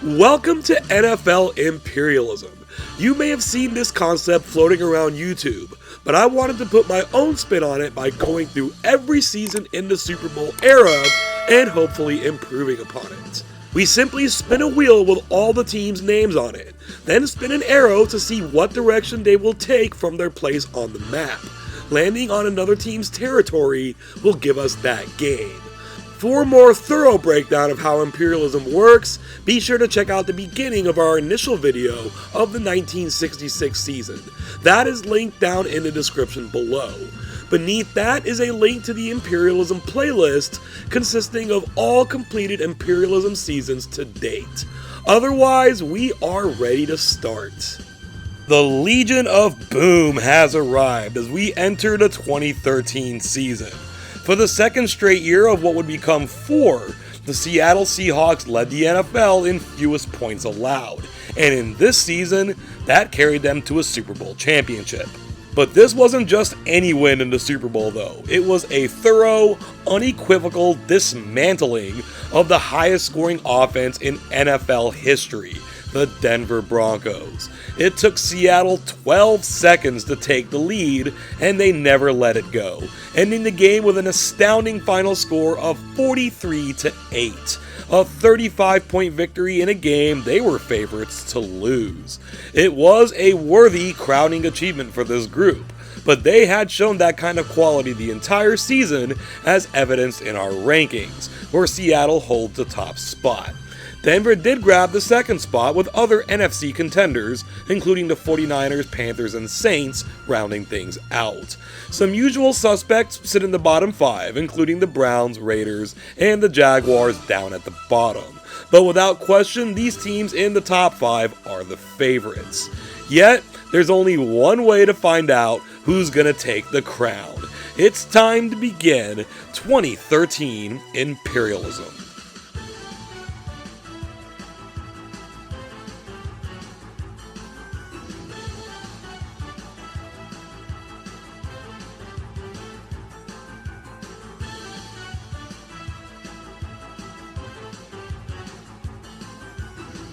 Welcome to NFL Imperialism. You may have seen this concept floating around YouTube, but I wanted to put my own spin on it by going through every season in the Super Bowl era and hopefully improving upon it. We simply spin a wheel with all the teams' names on it, then spin an arrow to see what direction they will take from their place on the map. Landing on another team's territory will give us that game. For a more thorough breakdown of how imperialism works, be sure to check out the beginning of our initial video of the 1966 season. That is linked down in the description below. Beneath that is a link to the imperialism playlist consisting of all completed imperialism seasons to date. Otherwise, we are ready to start. The Legion of Boom has arrived as we enter the 2013 season. For the second straight year of what would become 4, the Seattle Seahawks led the NFL in fewest points allowed, and in this season, that carried them to a Super Bowl championship. But this wasn't just any win in the Super Bowl though, it was a thorough, unequivocal dismantling of the highest scoring offense in NFL history, the Denver Broncos. It took Seattle 12 seconds to take the lead, and they never let it go, ending the game with an astounding final score of 43-8, a 35-point victory in a game they were favorites to lose. It was a worthy crowning achievement for this group, but they had shown that kind of quality the entire season, as evidenced in our rankings, where Seattle holds the top spot. Denver did grab the second spot with other NFC contenders, including the 49ers, Panthers, and Saints, rounding things out. Some usual suspects sit in the bottom 5, including the Browns, Raiders, and the Jaguars down at the bottom. But without question, these teams in the top 5 are the favorites. Yet, there's only one way to find out who's gonna take the crown. It's time to begin 2013 Imperialism.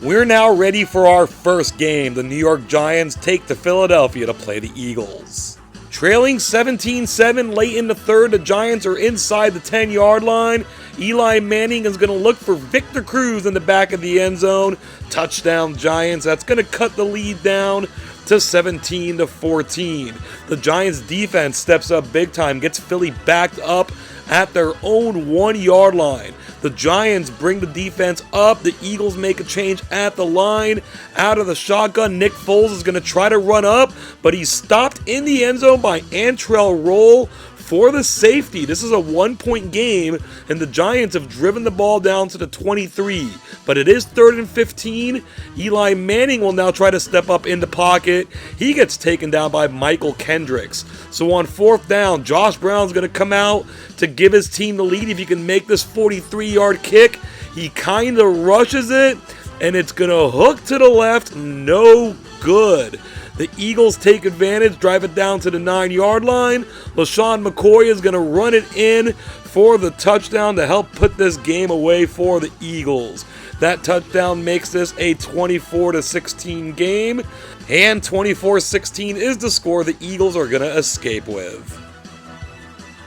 We're now ready for our first game. The New York Giants take to Philadelphia to play the Eagles. Trailing 17-7 late in the third, the Giants are inside the 10-yard line. Eli Manning is going to look for Victor Cruz in the back of the end zone. Touchdown Giants. That's going to cut the lead down to 17-14. The Giants defense steps up big time, gets Philly backed up at their own 1-yard line. The Giants bring the defense up. The Eagles make a change at the line. Out of the shotgun, Nick Foles is going to try to run up, but he's stopped in the end zone by Antrell Roll for the safety. This is a 1-point game, and the Giants have driven the ball down to the 23. But it is 3rd and 15. Eli Manning will now try to step up in the pocket. He gets taken down by Michael Kendricks. So on 4th down, Josh Brown's going to come out to give his team the lead. If he can make this 43-yard kick, he kind of rushes it, and it's going to hook to the left. No good. The Eagles take advantage, drive it down to the 9-yard line. LaShawn McCoy is going to run it in for the touchdown to help put this game away for the Eagles. That touchdown makes this a 24-16 game, and 24-16 is the score the Eagles are going to escape with.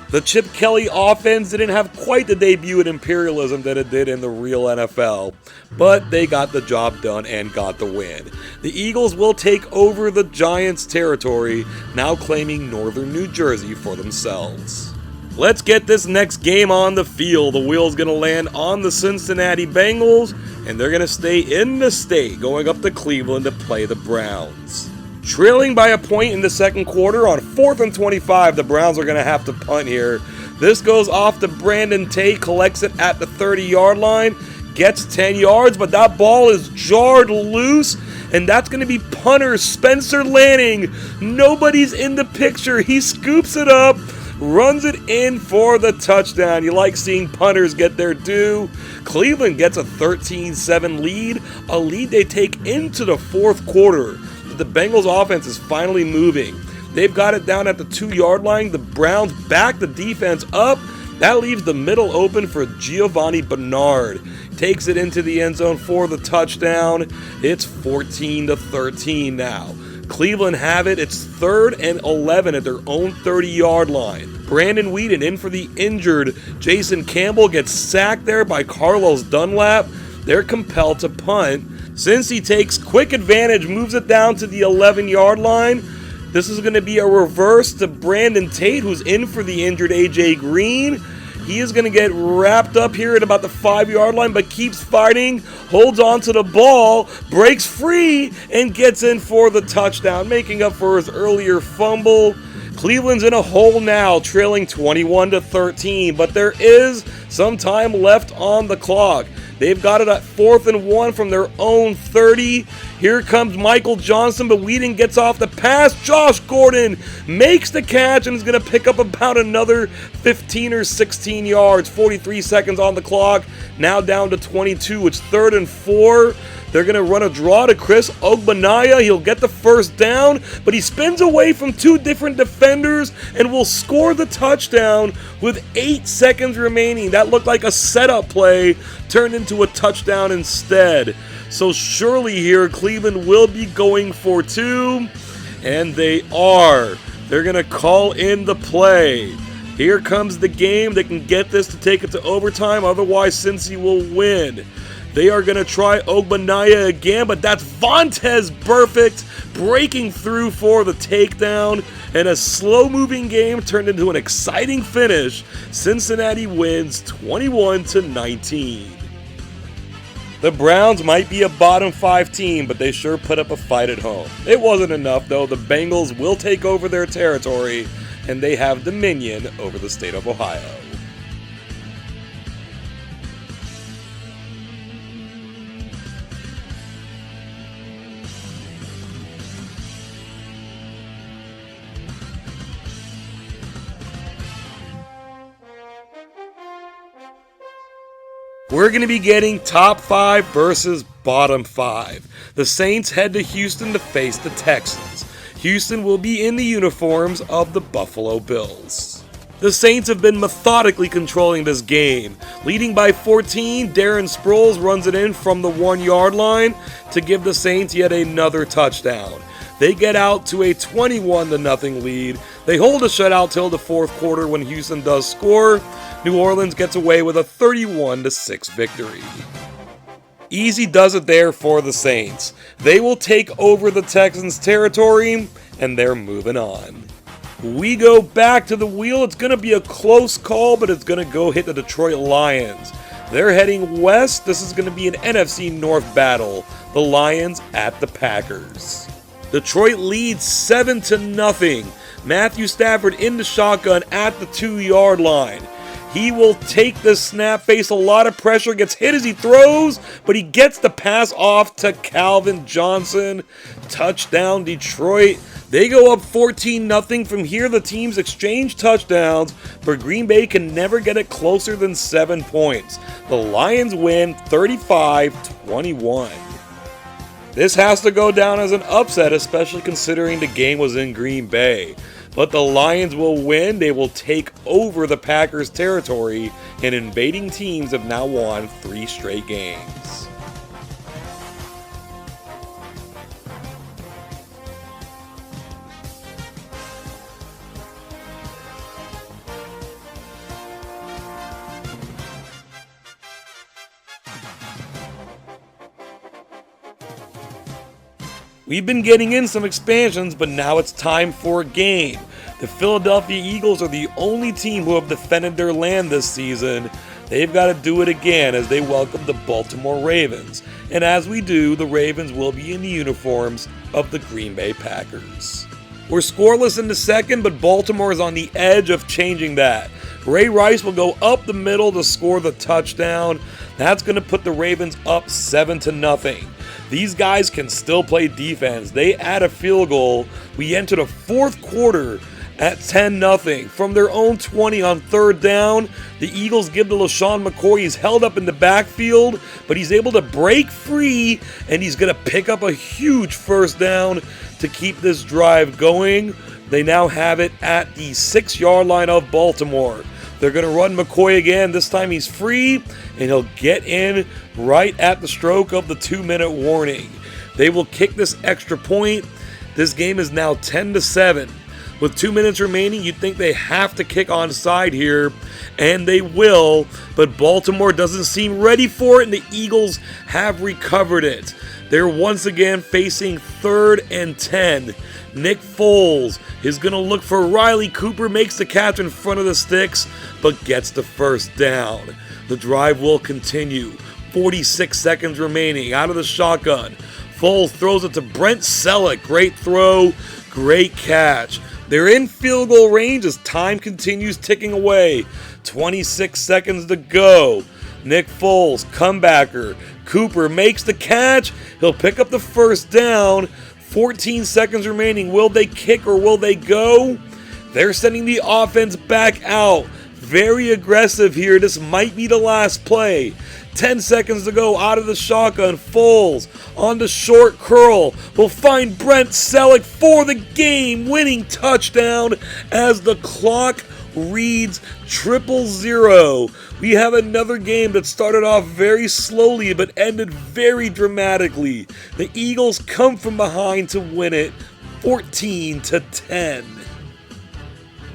The Chip Kelly offense didn't have quite the debut in imperialism that it did in the real NFL, but they got the job done and got the win. The Eagles will take over the Giants' territory, now claiming northern New Jersey for themselves. Let's get this next game on the field. The wheel's going to land on the Cincinnati Bengals, and they're going to stay in the state, going up to Cleveland to play the Browns. Trailing by a point in the second quarter, on 4th and 25, the Browns are going to have to punt here. This goes off to Brandon Tate, collects it at the 30-yard line, gets 10 yards, but that ball is jarred loose, and that's going to be punter Spencer Lanning. Nobody's in the picture. He scoops it up, runs it in for the touchdown. You like seeing punters get their due. Cleveland gets a 13-7 lead, a lead they take into the fourth quarter. The Bengals offense is finally moving. They've got it down at the 2-yard line. The Browns back the defense up, That leaves the middle open for Giovanni Bernard. Takes it into the end zone for the touchdown. It's 14-13 now. Cleveland have it. It's 3rd and 11 at their own 30-yard line. Brandon Whedon in for the injured Jason Campbell gets sacked there by Carlos Dunlap. They're compelled to punt. Since he takes quick advantage, moves it down to the 11-yard line. This is going to be a reverse to Brandon Tate, who's in for the injured A.J. Green. He is going to get wrapped up here at about the 5-yard line, but keeps fighting, holds on to the ball, breaks free, and gets in for the touchdown, making up for his earlier fumble. Cleveland's in a hole now, trailing 21-13, but there is some time left on the clock. They've got it at 4th and 1 from their own 30. Here comes Michael Johnson, but Whedon gets off the pass. Josh Gordon makes the catch and is going to pick up about another 15 or 16 yards. 43 seconds on the clock. Now down to 22. It's 3rd and 4. They're going to run a draw to Chris Ogbanaya. He'll get the first down, but he spins away from 2 different defenders and will score the touchdown with 8 seconds remaining. That looked like a setup play, turned into a touchdown instead. So surely here, Cleveland will be going for 2, and they are. They're going to call in the play. Here comes the game. They can get this to take it to overtime. Otherwise, Cincy will win. They are going to try Ogbanaya again, but that's Vontaze Burfict breaking through for the takedown. And a slow-moving game turned into an exciting finish. Cincinnati wins 21-19. The Browns might be a bottom 5 team, but they sure put up a fight at home. It wasn't enough, though. The Bengals will take over their territory, and they have dominion over the state of Ohio. We're going to be getting top 5 versus bottom 5. The Saints head to Houston to face the Texans. Houston will be in the uniforms of the Buffalo Bills. The Saints have been methodically controlling this game. Leading by 14, Darren Sproles runs it in from the 1-yard line to give the Saints yet another touchdown. They get out to a 21-0 lead. They hold a shutout till the 4th quarter when Houston does score. New Orleans gets away with a 31-6 victory. Easy does it there for the Saints. They will take over the Texans' territory, and they're moving on. We go back to the wheel. It's going to be a close call, but it's going to go hit the Detroit Lions. They're heading west. This is going to be an NFC North battle. The Lions at the Packers. Detroit leads 7-0. Matthew Stafford in the shotgun at the 2-yard line. He will take the snap, face a lot of pressure, gets hit as he throws, but he gets the pass off to Calvin Johnson. Touchdown Detroit. They go up 14-0. From here, the teams exchange touchdowns, but Green Bay can never get it closer than 7 points. The Lions win 35-21. This has to go down as an upset, especially considering the game was in Green Bay. But the Lions will win. They will take over the Packers' territory, and invading teams have now won 3 straight games. We've been getting in some expansions, but now it's time for a game. The Philadelphia Eagles are the only team who have defended their land this season. They've got to do it again as they welcome the Baltimore Ravens. And as we do, the Ravens will be in the uniforms of the Green Bay Packers. We're scoreless in the second, but Baltimore is on the edge of changing that. Ray Rice will go up the middle to score the touchdown. That's going to put the Ravens up 7-0. These guys can still play defense. They add a field goal. We enter the 4th quarter at 10-0. From their own 20 on 3rd down, the Eagles give to LaShawn McCoy. He's held up in the backfield, but he's able to break free, and he's going to pick up a huge first down to keep this drive going. They now have it at the 6-yard line of Baltimore. They're going to run McCoy again. This time he's free, and he'll get in right at the stroke of the 2-minute warning. They will kick this extra point. This game is now 10-7. With 2 minutes remaining, you'd think they have to kick onside here, and they will, but Baltimore doesn't seem ready for it, and the Eagles have recovered it. They're once again facing 3rd and 10. Nick Foles is going to look for Riley Cooper, makes the catch in front of the sticks, but gets the first down. The drive will continue. 46 seconds remaining out of the shotgun. Foles throws it to Brent Selleck. Great throw, great catch. They're in field goal range as time continues ticking away. 26 seconds to go. Nick Foles, comebacker. Cooper makes the catch. He'll pick up the first down. 14 seconds remaining. Will they kick or will they go? They're sending the offense back out. Very aggressive here. This might be the last play. 10 seconds to go out of the shotgun. Foles on the short curl will find Brent Selleck for the game-winning touchdown as the clock reads 000. We have another game that started off very slowly but ended very dramatically. The Eagles come from behind to win it 14-10.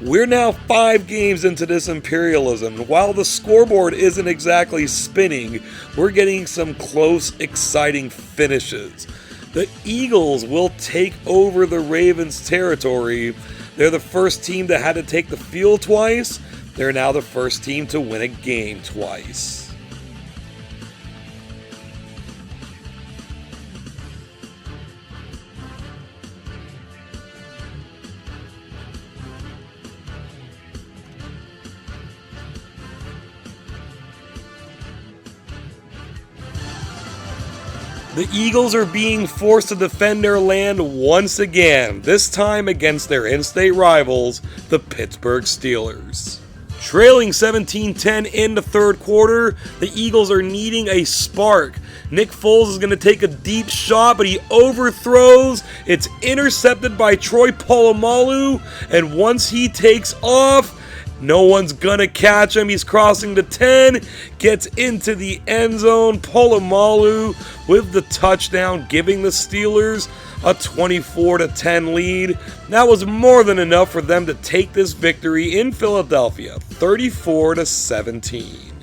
We're now 5 games into this imperialism. While the scoreboard isn't exactly spinning, we're getting some close, exciting finishes. The Eagles will take over the Ravens' territory. They're the first team that had to take the field twice. They're now the first team to win a game twice. The Eagles are being forced to defend their land once again, this time against their in-state rivals, the Pittsburgh Steelers. Trailing 17-10 in the third quarter, the Eagles are needing a spark. Nick Foles is going to take a deep shot, but he overthrows. It's intercepted by Troy Polamalu, and once he takes off, no one's gonna catch him. He's crossing the 10, gets into the end zone. Polamalu with the touchdown, giving the Steelers a 24-10 lead. That was more than enough for them to take this victory in Philadelphia, 34-17.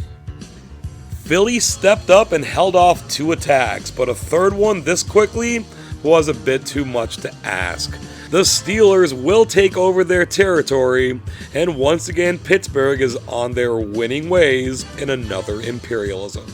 Philly stepped up and held off 2 attacks, but a third one this quickly was a bit too much to ask. The Steelers will take over their territory, and once again Pittsburgh is on their winning ways in another imperialism.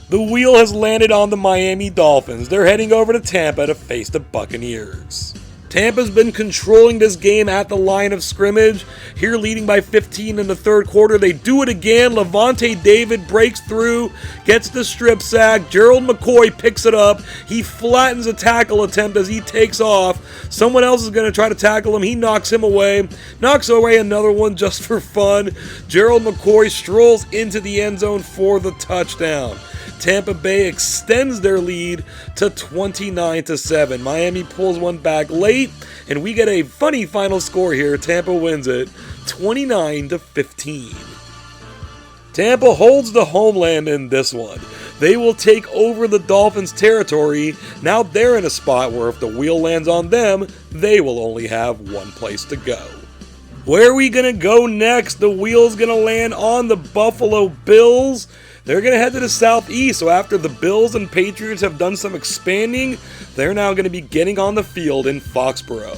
The wheel has landed on the Miami Dolphins. They're heading over to Tampa to face the Buccaneers. Tampa's been controlling this game at the line of scrimmage. Here leading by 15 in the third quarter. They do it again. Levante David breaks through, gets the strip sack. Gerald McCoy picks it up. He flattens a tackle attempt as he takes off. Someone else is going to try to tackle him. He knocks him away. Knocks away another one just for fun. Gerald McCoy strolls into the end zone for the touchdown. Tampa Bay extends their lead to 29-7. Miami pulls one back late, and we get a funny final score here. Tampa wins it 29-15. Tampa holds the homeland in this one. They will take over the Dolphins' territory. Now they're in a spot where if the wheel lands on them, they will only have one place to go. Where are we going to go next? The wheel's going to land on the Buffalo Bills. They're going to head to the southeast, so after the Bills and Patriots have done some expanding, they're now going to be getting on the field in Foxborough.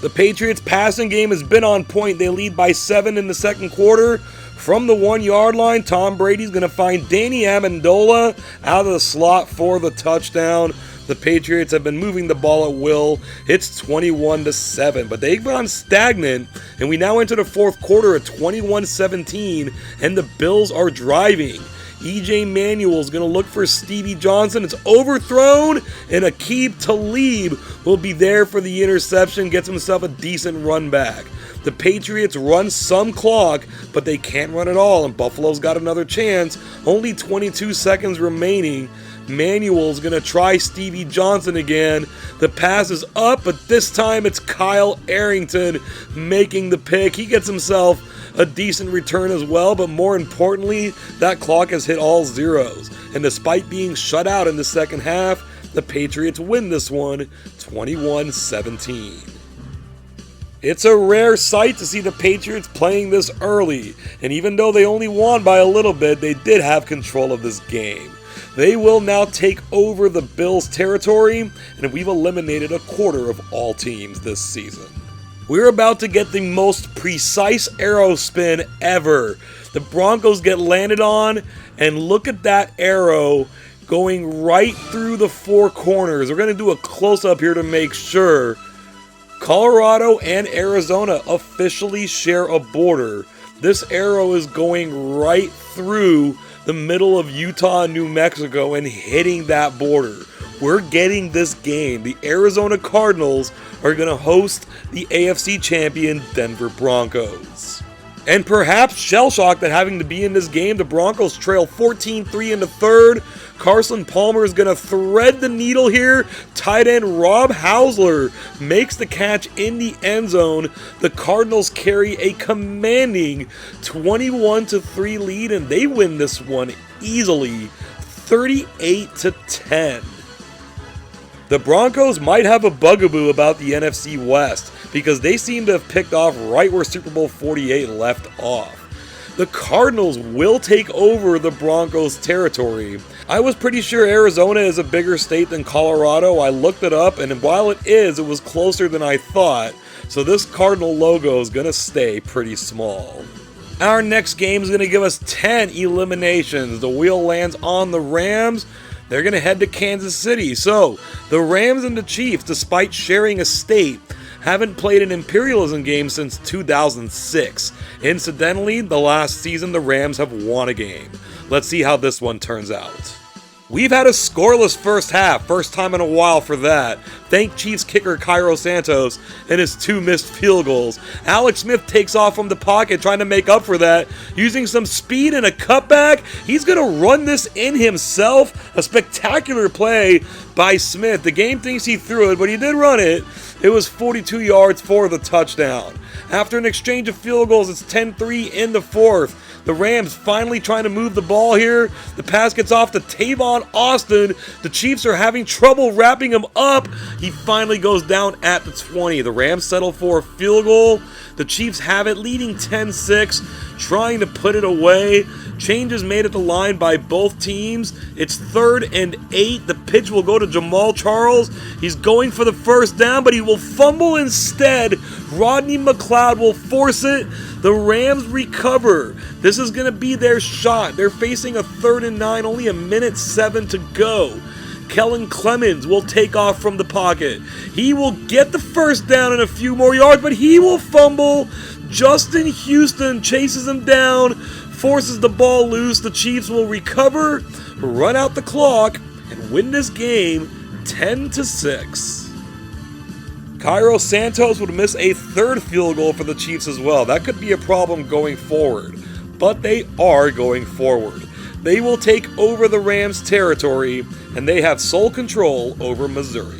The Patriots' passing game has been on point. They lead by 7 in the second quarter. From the 1-yard line, Tom Brady's going to find Danny Amendola out of the slot for the touchdown. The Patriots have been moving the ball at will. It's 21-7, but they've gone stagnant, and we now enter the fourth quarter at 21-17, and the Bills are driving. E.J. Manuel's going to look for Stevie Johnson. It's overthrown, and Aqib Talib will be there for the interception, gets himself a decent run back. The Patriots run some clock, but they can't run it all, and Buffalo's got another chance. Only 22 seconds remaining. Manuel's going to try Stevie Johnson again. The pass is up, but this time it's Kyle Arrington making the pick. He gets himself a decent return as well, but more importantly, that clock has hit all zeros. And despite being shut out in the second half, the Patriots win this one 21-17. It's a rare sight to see the Patriots playing this early, and even though they only won by a little bit, they did have control of this game. They will now take over the Bills' territory, and we've eliminated a quarter of all teams this season. We're about to get the most precise arrow spin ever. The Broncos get landed on, and look at that arrow going right through the four corners. We're going to do a close-up here to make sure. Colorado and Arizona officially share a border. This arrow is going right through the middle of Utah and New Mexico and hitting that border. We're getting this game. The Arizona Cardinals are going to host the AFC champion Denver Broncos. And perhaps shell-shocked at having to be in this game, the Broncos trail 14-3 in the third. Carson Palmer is going to thread the needle here. Tight end Rob Hausler makes the catch in the end zone. The Cardinals carry a commanding 21-3 lead, and they win this one easily, 38-10. The Broncos might have a bugaboo about the NFC West because they seem to have picked off right where Super Bowl 48 left off. The Cardinals will take over the Broncos' territory. I was pretty sure Arizona is a bigger state than Colorado. I looked it up, and while it was closer than I thought. So this Cardinal logo is going to stay pretty small. Our next game is going to give us 10 eliminations. The wheel lands on the Rams. They're going to head to Kansas City. So the Rams and the Chiefs, despite sharing a state, haven't played an Imperialism game since 2006. Incidentally, the last season the Rams have won a game. Let's see how this one turns out. We've had a scoreless first half, first time in a while for that. Thank Chiefs kicker Cairo Santos and his 2 missed field goals. Alex Smith takes off from the pocket trying to make up for that. Using some speed and a cutback, he's going to run this in himself. A spectacular play by Smith. The game thinks he threw it, but he did run it. It was 42 yards for the touchdown. After an exchange of field goals, it's 10-3 in the fourth. The Rams finally trying to move the ball here. The pass gets off to Tavon Austin. The Chiefs are having trouble wrapping him up. He finally goes down at the 20. The Rams settle for a field goal. The Chiefs have it, leading 10-6, trying to put it away. Changes made at the line by both teams. It's 3rd and 8. The pitch will go to Jamal Charles. He's going for the first down, but he will fumble instead. Rodney McLeod will force it. The Rams recover. This is going to be their shot. They're facing a 3rd and 9, only a minute 7 to go. Kellen Clemens will take off from the pocket. He will get the first down and a few more yards, but he will fumble. Justin Houston chases him down, forces the ball loose. The Chiefs will recover, run out the clock, and win this game 10-6. Cairo Santos would miss a 3rd field goal for the Chiefs as well. That could be a problem going forward, but they are going forward. They will take over the Rams' territory, and they have sole control over Missouri.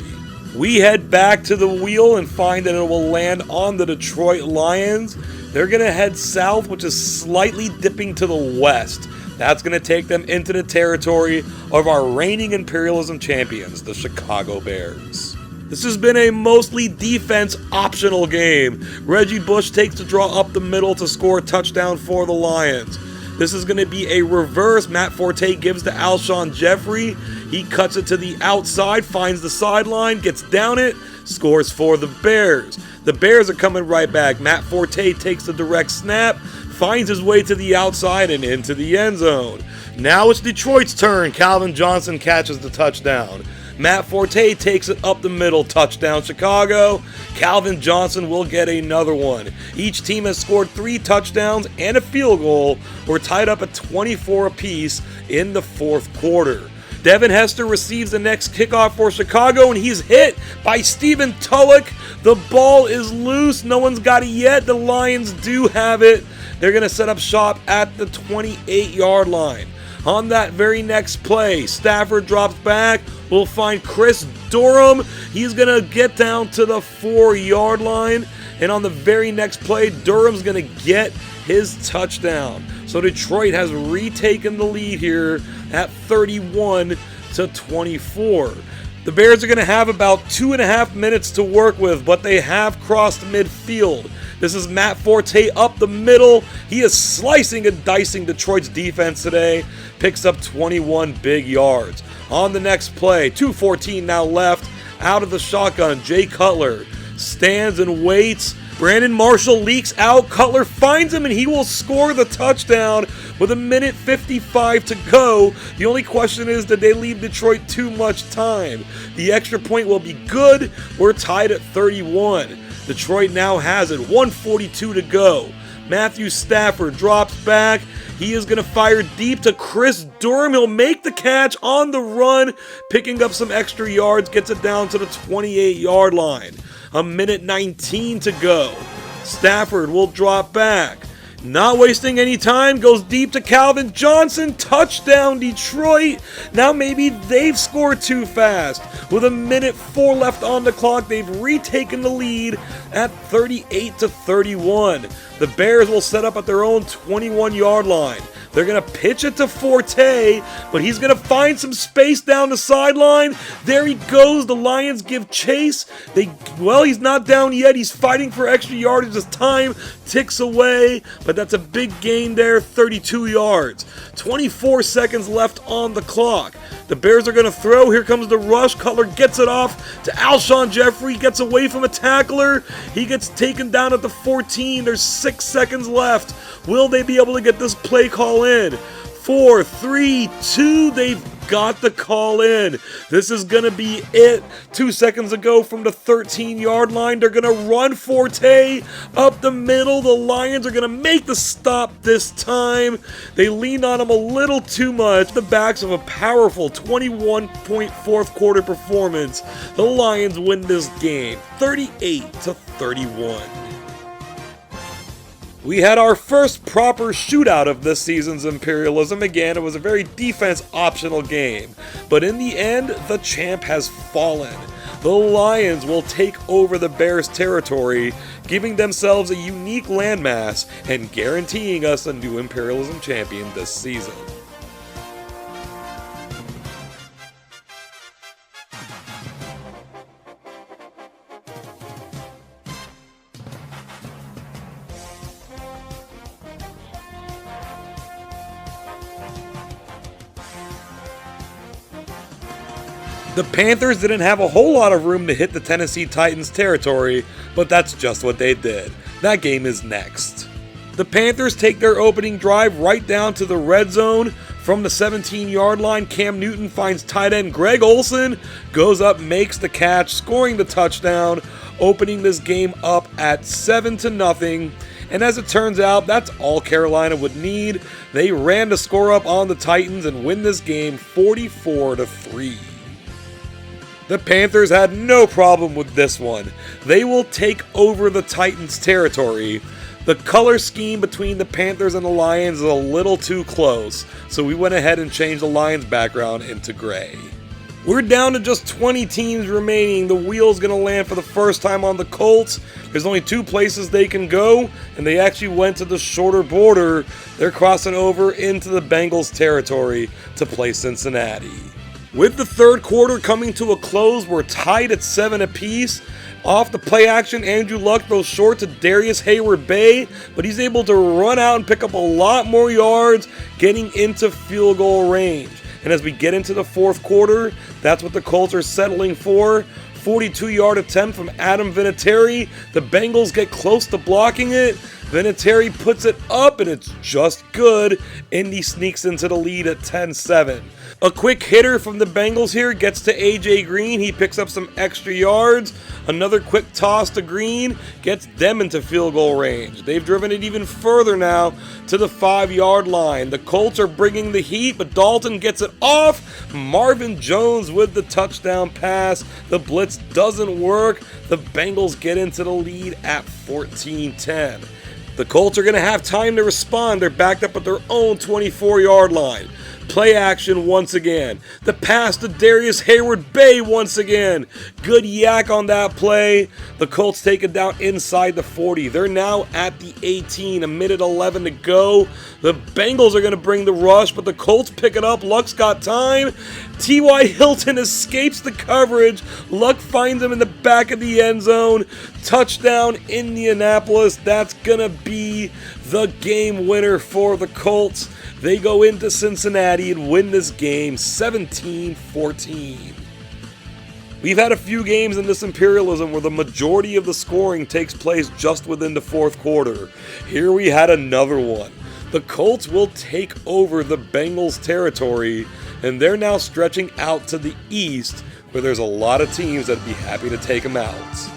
We head back to the wheel and find that it will land on the Detroit Lions. They're going to head south, which is slightly dipping to the west. That's going to take them into the territory of our reigning Imperialism champions, the Chicago Bears. This has been a mostly defense-optional game. Reggie Bush takes the draw up the middle to score a touchdown for the Lions. This is going to be a reverse. Matt Forte gives to Alshon Jeffrey. He cuts it to the outside, finds the sideline, gets down it, scores for the Bears. The Bears are coming right back. Matt Forte takes the direct snap, finds his way to the outside and into the end zone. Now it's Detroit's turn. Calvin Johnson catches the touchdown. Matt Forte takes it up the middle, touchdown Chicago. Calvin Johnson will get another one. Each team has scored 3 touchdowns and a field goal. We're tied up at 24 apiece in the 4th quarter. Devin Hester receives the next kickoff for Chicago, and he's hit by Stephen Tulloch. The ball is loose. No one's got it yet. The Lions do have it. They're going to set up shop at the 28-yard line. On that very next play, Stafford drops back. We'll find Chris Durham. He's going to get down to the 4-yard line. And on the very next play, Durham's going to get his touchdown. So Detroit has retaken the lead here at 31-24. The Bears are going to have about 2.5 minutes to work with, but they have crossed midfield. This is Matt Forte up the middle. He is slicing and dicing Detroit's defense today. Picks up 21 big yards. On the next play, 2:14 now left. Out of the shotgun, Jay Cutler stands and waits. Brandon Marshall leaks out. Cutler finds him and he will score the touchdown with 1:55 to go. The only question is, did they leave Detroit too much time? The extra point will be good. We're tied at 31. Detroit now has it. 1:42 to go. Matthew Stafford drops back. He is going to fire deep to Chris Durham. He'll make the catch on the run, picking up some extra yards, gets it down to the 28-yard line. 1:19 to go. Stafford will drop back. Not wasting any time, goes deep to Calvin Johnson. Touchdown, Detroit. Now maybe they've scored too fast. With 1:04 left on the clock, they've retaken the lead at 38-31. The Bears will set up at their own 21-yard line. They're going to pitch it to Forte, but he's going to find some space down the sideline. There he goes. The Lions give chase. He's not down yet. He's fighting for extra yardage as time ticks away, but that's a big gain there, 32 yards. 24 seconds left on the clock. The Bears are going to throw. Here comes the rush. Cutler gets it off to Alshon Jeffrey. Gets away from a tackler. He gets taken down at the 14. There's 6 seconds left. Will they be able to get this play call in? 4, 3, 2. They've got the call in. This is going to be it. 2 seconds ago from the 13-yard line. They're going to run Forte up the middle. The Lions are going to make the stop this time. They leaned on him a little too much. The backs of a powerful 21-point fourth quarter performance. The Lions win this game 38-31. We had our first proper shootout of this season's Imperialism. Again, it was a very defense-optional game. But in the end, the champ has fallen. The Lions will take over the Bears' territory, giving themselves a unique landmass and guaranteeing us a new Imperialism champion this season. The Panthers didn't have a whole lot of room to hit the Tennessee Titans territory, but that's just what they did. That game is next. The Panthers take their opening drive right down to the red zone. From the 17-yard line, Cam Newton finds tight end Greg Olsen, goes up, makes the catch, scoring the touchdown, opening this game up at 7-0. And as it turns out, that's all Carolina would need. They ran the score up on the Titans and win this game 44-3. The Panthers had no problem with this one. They will take over the Titans' territory. The color scheme between the Panthers and the Lions is a little too close, so we went ahead and changed the Lions' background into gray. We're down to just 20 teams remaining. The wheel's going to land for the first time on the Colts. There's only 2 places they can go, and they actually went to the shorter border. They're crossing over into the Bengals' territory to play Cincinnati. With the third quarter coming to a close, we're tied at 7 apiece. Off the play action, Andrew Luck throws short to Darius Hayward-Bay, but he's able to run out and pick up a lot more yards, getting into field goal range. And as we get into the fourth quarter, that's what the Colts are settling for. 42-yard attempt from Adam Vinatieri. The Bengals get close to blocking it. Vinatieri puts it up, and it's just good. Indy sneaks into the lead at 10-7. A quick hitter from the Bengals here gets to A.J. Green. He picks up some extra yards. Another quick toss to Green gets them into field goal range. They've driven it even further now to the 5-yard line. The Colts are bringing the heat, but Dalton gets it off. Marvin Jones with the touchdown pass. The blitz doesn't work. The Bengals get into the lead at 14-10. The Colts are going to have time to respond. They're backed up at their own 24-yard line. Play action once again. The pass to Darius Hayward-Bay once again. Good yak on that play. The Colts take it down inside the 40. They're now at the 18, a minute 11 to go. The Bengals are going to bring the rush, but the Colts pick it up. Luck's got time. T.Y. Hilton escapes the coverage. Luck finds him in the back of the end zone. Touchdown, Indianapolis. That's going to be the game winner for the Colts. They go into Cincinnati and win this game 17-14. We've had a few games in this Imperialism where the majority of the scoring takes place just within the fourth quarter. Here we had another one. The Colts will take over the Bengals territory, and they're now stretching out to the east, where there's a lot of teams that'd be happy to take them out.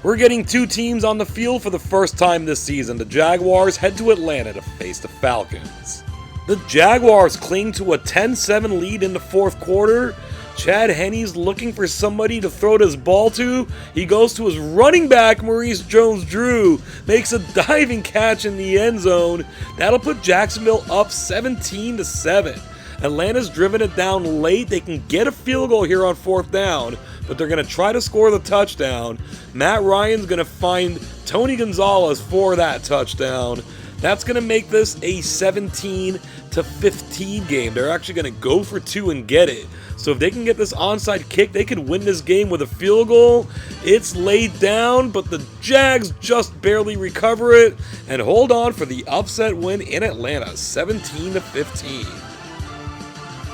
We're getting two teams on the field for the first time this season. The Jaguars head to Atlanta to face the Falcons. The Jaguars cling to a 10-7 lead in the fourth quarter. Chad Henne's looking for somebody to throw this ball to. He goes to his running back, Maurice Jones-Drew, makes a diving catch in the end zone. That'll put Jacksonville up 17-7. Atlanta's driven it down late. They can get a field goal here on fourth down, but they're going to try to score the touchdown. Matt Ryan's going to find Tony Gonzalez for that touchdown. That's going to make this a 17-15 game. They're actually going to go for two and get it. So if they can get this onside kick, they could win this game with a field goal. It's laid down, but the Jags just barely recover it and hold on for the upset win in Atlanta, 17-15.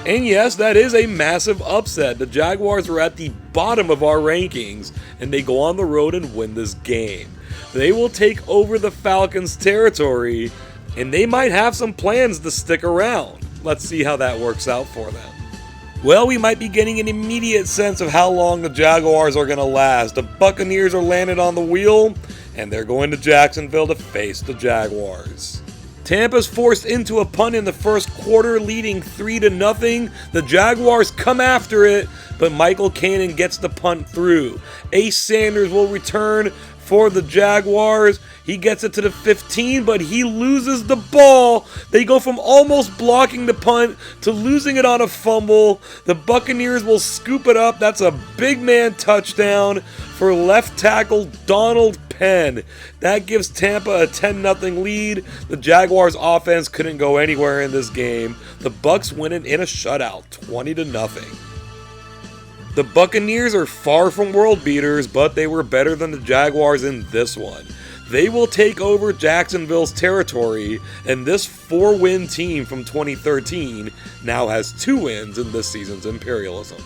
And yes, that is a massive upset. The Jaguars are at the bottom of our rankings, and they go on the road and win this game. They will take over the Falcons' territory, and they might have some plans to stick around. Let's see how that works out for them. Well, we might be getting an immediate sense of how long the Jaguars are going to last. The Buccaneers are landed on the wheel, and they're going to Jacksonville to face the Jaguars. Tampa's forced into a punt in the first quarter, leading 3-0. The Jaguars come after it, but Michael Cannon gets the punt through. Ace Sanders will return for the Jaguars. He gets it to the 15, but he loses the ball. They go from almost blocking the punt to losing it on a fumble. The Buccaneers will scoop it up. That's a big man touchdown for left tackle Donald Penn. That gives Tampa a 10-0 lead. The Jaguars offense couldn't go anywhere in this game. The Bucs win it in a shutout, 20-0. The Buccaneers are far from world beaters, but they were better than the Jaguars in this one. They will take over Jacksonville's territory, and this 4-win team from 2013 now has 2 wins in this season's Imperialism.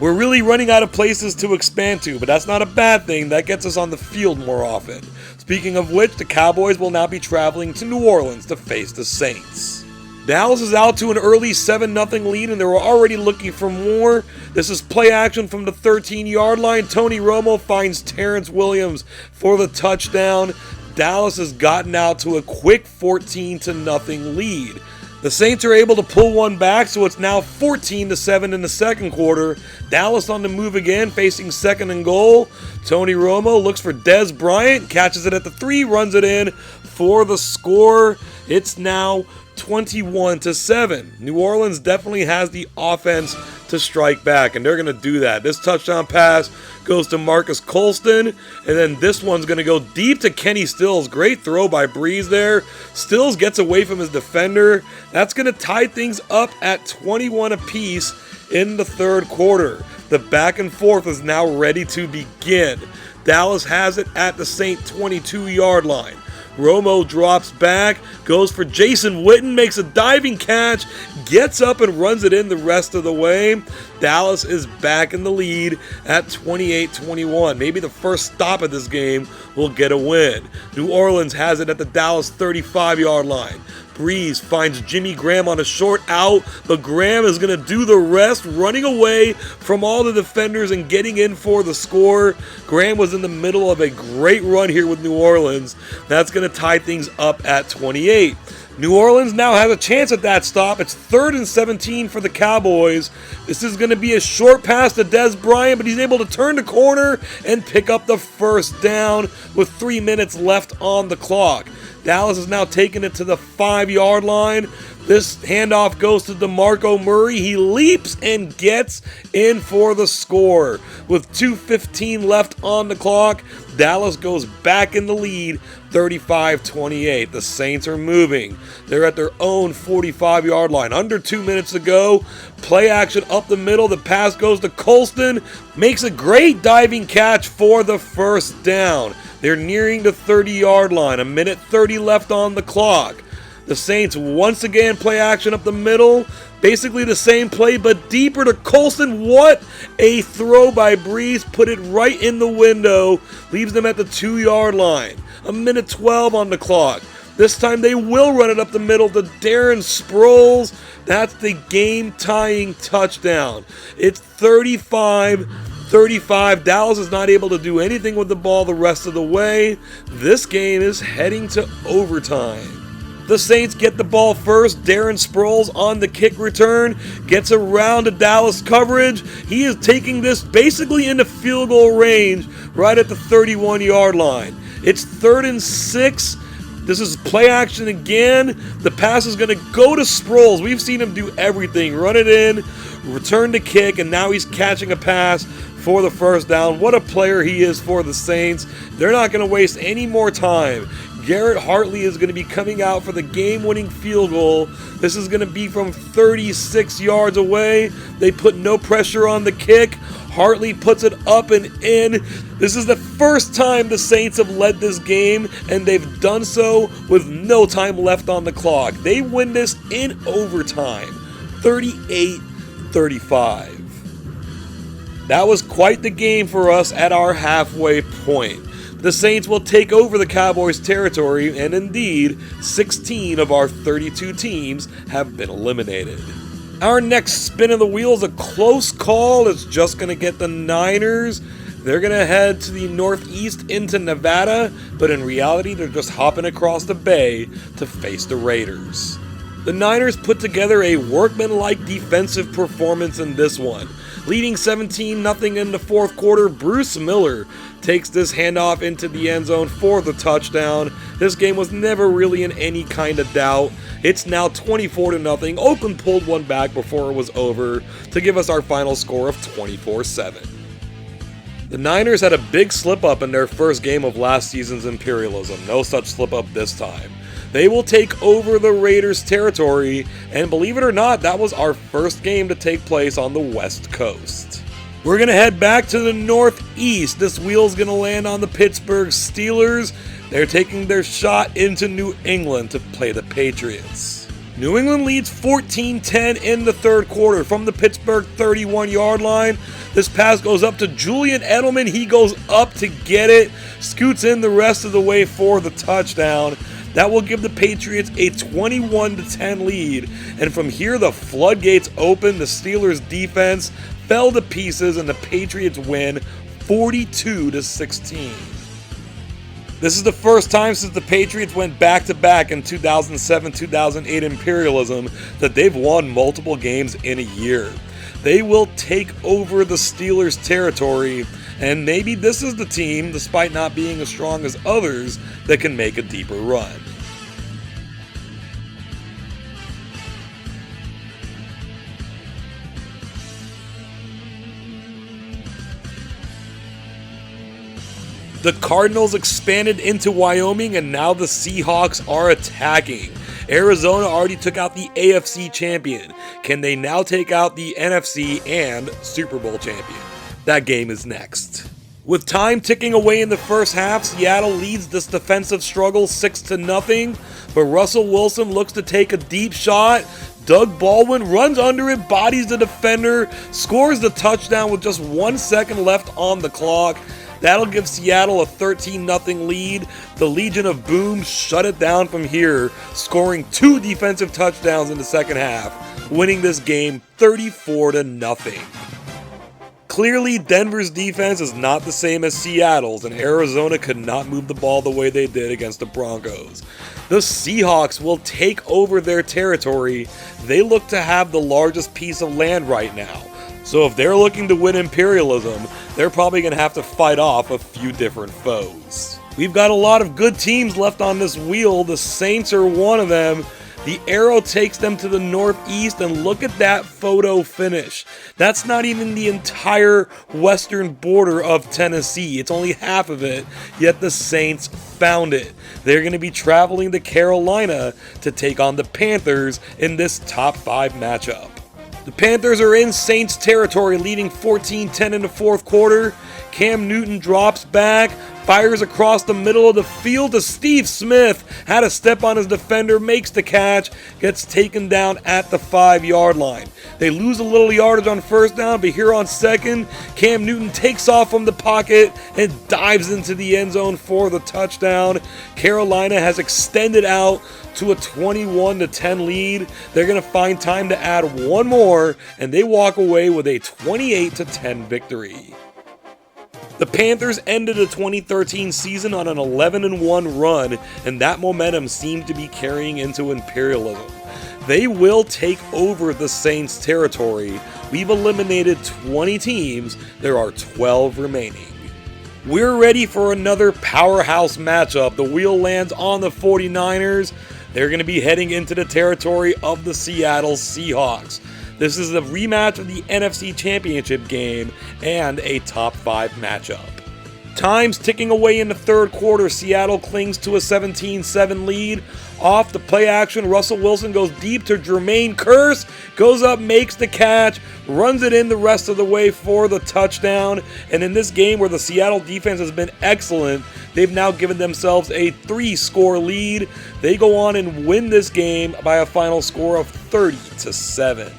We're really running out of places to expand to, but that's not a bad thing. That gets us on the field more often. Speaking of which, the Cowboys will now be traveling to New Orleans to face the Saints. Dallas is out to an early 7-0 lead, and they're already looking for more. This is play action from the 13-yard line. Tony Romo finds Terrence Williams for the touchdown. Dallas has gotten out to a quick 14-0 lead. The Saints are able to pull one back, so it's now 14-7 in the second quarter. Dallas on the move again, facing second and goal. Tony Romo looks for Dez Bryant, catches it at the 3, runs it in for the score. It's now 21-7. New Orleans definitely has the offense to strike back, and they're going to do that. This touchdown pass goes to Marcus Colston, and then this one's going to go deep to Kenny Stills. Great throw by Breeze there. Stills gets away from his defender. That's going to tie things up at 21 apiece in the third quarter. The back and forth is now ready to begin. Dallas has it at the Saint 22-yard line. Romo drops back, goes for Jason Witten, makes a diving catch, gets up and runs it in the rest of the way. Dallas is back in the lead at 28-21. Maybe the first stop of this game will get a win. New Orleans has it at the Dallas 35-yard line. Breeze finds Jimmy Graham on a short out, but Graham is going to do the rest, running away from all the defenders and getting in for the score. Graham was in the middle of a great run here with New Orleans. That's going to tie things up at 28. New Orleans now has a chance at that stop. It's 3rd and 17 for the Cowboys. This is going to be a short pass to Dez Bryant, but he's able to turn the corner and pick up the first down with 3 minutes left on the clock. Dallas is now taking it to the 5-yard line. This handoff goes to DeMarco Murray. He leaps and gets in for the score. With 2:15 left on the clock, Dallas goes back in the lead, 35-28. The Saints are moving. They're at their own 45-yard line. Under 2 minutes to go. Play action up the middle. The pass goes to Colston. Makes a great diving catch for the first down. They're nearing the 30-yard line. 1:30 left on the clock. The Saints once again play action up the middle. Basically the same play, but deeper to Colston. What a throw by Breeze. Put it right in the window. Leaves them at the 2-yard line. 1:12 on the clock. This time they will run it up the middle to Darren Sproles. That's the game-tying touchdown. It's 35-35. Dallas is not able to do anything with the ball the rest of the way. This game is heading to overtime. The Saints get the ball first. Darren Sproles on the kick return. Gets around to Dallas coverage. He is taking this basically into field goal range right at the 31-yard line. It's 3rd and 6. This is play action again. The pass is going to go to Sproles. We've seen him do everything. Run it in, return the kick, and now he's catching a pass for the first down. What a player he is for the Saints. They're not going to waste any more time. Garrett Hartley is going to be coming out for the game-winning field goal. This is going to be from 36 yards away. They put no pressure on the kick. Hartley puts it up and in. This is the first time the Saints have led this game, and they've done so with no time left on the clock. They win this in overtime, 38-35. That was quite the game for us at our halfway point. The Saints will take over the Cowboys' territory, and indeed, 16 of our 32 teams have been eliminated. Our next spin of the wheel is a close call. It's just going to get the Niners. They're going to head to the northeast into Nevada, but in reality, they're just hopping across the bay to face the Raiders. The Niners put together a workmanlike defensive performance in this one. Leading 17-0 in the fourth quarter, Bruce Miller takes this handoff into the end zone for the touchdown. This game was never really in any kind of doubt. It's now 24-0. Oakland pulled one back before it was over to give us our final score of 24-7. The Niners had a big slip-up in their first game of last season's Imperialism. No such slip-up this time. They will take over the Raiders' territory, and believe it or not, that was our first game to take place on the West Coast. We're going to head back to the Northeast. This wheel's going to land on the Pittsburgh Steelers. They're taking their shot into New England to play the Patriots. New England leads 14-10 in the third quarter from the Pittsburgh 31-yard line. This pass goes up to Julian Edelman. He goes up to get it, scoots in the rest of the way for the touchdown. That will give the Patriots a 21-10 lead. And from here, the floodgates open. The Steelers' defense fell to pieces, and the Patriots win 42-16. This is the first time since the Patriots went back-to-back in 2007-2008 Imperialism that they've won multiple games in a year. They will take over the Steelers' territory, and maybe this is the team, despite not being as strong as others, that can make a deeper run. The Cardinals expanded into Wyoming, and now the Seahawks are attacking. Arizona already took out the AFC champion. Can they now take out the NFC and Super Bowl champion? That game is next. With time ticking away in the first half, Seattle leads this defensive struggle 6-0, but Russell Wilson looks to take a deep shot. Doug Baldwin runs under it, bodies the defender, scores the touchdown with just 1 second left on the clock. That'll give Seattle a 13-0 lead. The Legion of Boom shut it down from here, scoring 2 defensive touchdowns in the second half, winning this game 34-0. Clearly, Denver's defense is not the same as Seattle's, and Arizona could not move the ball the way they did against the Broncos. The Seahawks will take over their territory. They look to have the largest piece of land right now. So if they're looking to win Imperialism, they're probably going to have to fight off a few different foes. We've got a lot of good teams left on this wheel. The Saints are one of them. The arrow takes them to the northeast, and look at that photo finish. That's not even the entire western border of Tennessee. It's only half of it, yet the Saints found it. They're going to be traveling to Carolina to take on the Panthers in this top 5 matchup. The Panthers are in Saints territory, leading 14-10 in the fourth quarter. Cam Newton drops back, fires across the middle of the field to Steve Smith. Had a step on his defender, makes the catch, gets taken down at the 5-yard line. They lose a little yardage on first down, but here on second, Cam Newton takes off from the pocket and dives into the end zone for the touchdown. Carolina has extended out to a 21-10 lead. They're going to find time to add one more, and they walk away with a 28-10 victory. The Panthers ended the 2013 season on an 11-1 run, and that momentum seemed to be carrying into Imperialism. They will take over the Saints territory. We've eliminated 20 teams. There are 12 remaining. We're ready for another powerhouse matchup. The wheel lands on the 49ers. They're going to be heading into the territory of the Seattle Seahawks. This is a rematch of the NFC Championship game and a top 5 matchup. Time's ticking away in the third quarter. Seattle clings to a 17-7 lead. Off the play action, Russell Wilson goes deep to Jermaine Kearse, goes up, makes the catch, runs it in the rest of the way for the touchdown. And in this game where the Seattle defense has been excellent, they've now given themselves a 3-score lead. They go on and win this game by a final score of 30-7.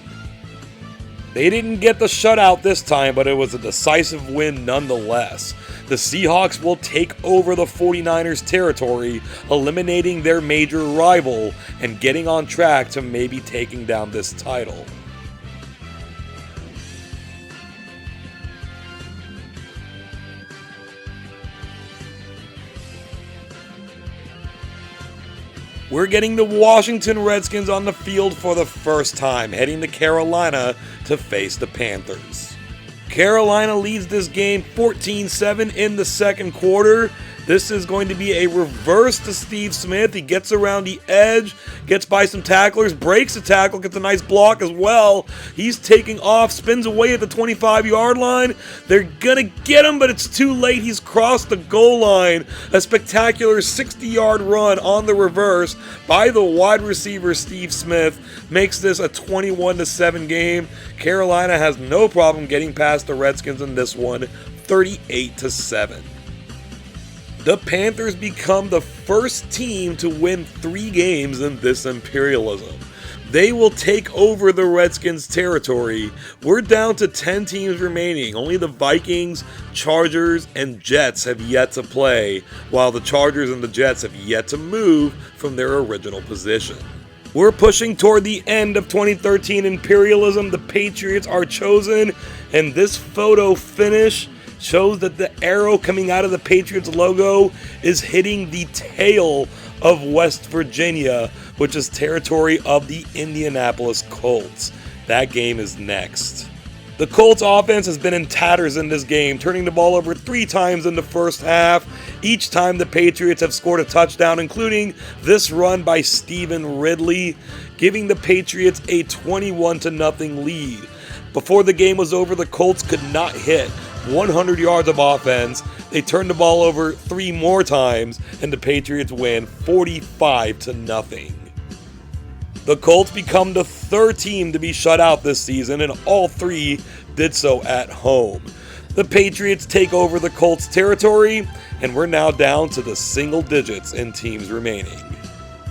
They didn't get the shutout this time, but it was a decisive win nonetheless. The Seahawks will take over the 49ers territory, eliminating their major rival and getting on track to maybe taking down this title. We're getting the Washington Redskins on the field for the first time, heading to Carolina to face the Panthers. Carolina leads this game 14-7 in the second quarter. This is going to be a reverse to Steve Smith. He gets around the edge, gets by some tacklers, breaks a tackle, gets a nice block as well. He's taking off, spins away at the 25-yard line. They're going to get him, but it's too late. He's crossed the goal line. A spectacular 60-yard run on the reverse by the wide receiver Steve Smith makes this a 21-7 game. Carolina has no problem getting past the Redskins in this one, 38-7. The Panthers become the first team to win 3 games in this Imperialism. They will take over the Redskins territory. We're down to 10 teams remaining. Only the Vikings, Chargers, and Jets have yet to play, while the Chargers and the Jets have yet to move from their original position. We're pushing toward the end of 2013 Imperialism. The Patriots are chosen, and this photo finish shows that the arrow coming out of the Patriots logo is hitting the tail of West Virginia, which is territory of the Indianapolis Colts. That game is next. The Colts offense has been in tatters in this game, turning the ball over 3 times in the first half. Each time the Patriots have scored a touchdown, including this run by Stephen Ridley, giving the Patriots a 21-0 lead. Before the game was over, the Colts could not hit 100 yards of offense. They turned the ball over 3 more times, and the Patriots win 45-0. The Colts become the 3rd team to be shut out this season, and all 3 did so at home. The Patriots take over the Colts territory, and we're now down to the single digits in teams remaining.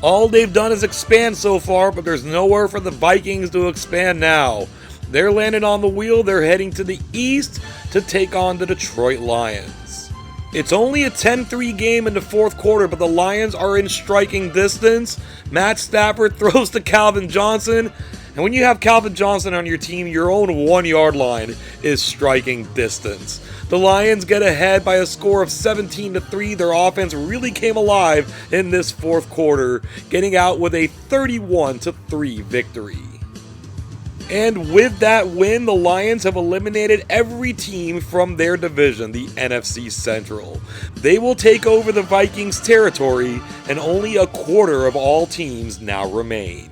All they've done is expand so far, but there's nowhere for the Vikings to expand now. They're landing on the wheel, they're heading to the east to take on the Detroit Lions. It's only a 10-3 game in the fourth quarter, but the Lions are in striking distance. Matt Stafford throws to Calvin Johnson, and when you have Calvin Johnson on your team, your own 1-yard line is striking distance. The Lions get ahead by a score of 17-3. Their offense really came alive in this fourth quarter, getting out with a 31-3 victory. And with that win, the Lions have eliminated every team from their division, the NFC Central. They will take over the Vikings territory, and only a quarter of all teams now remain.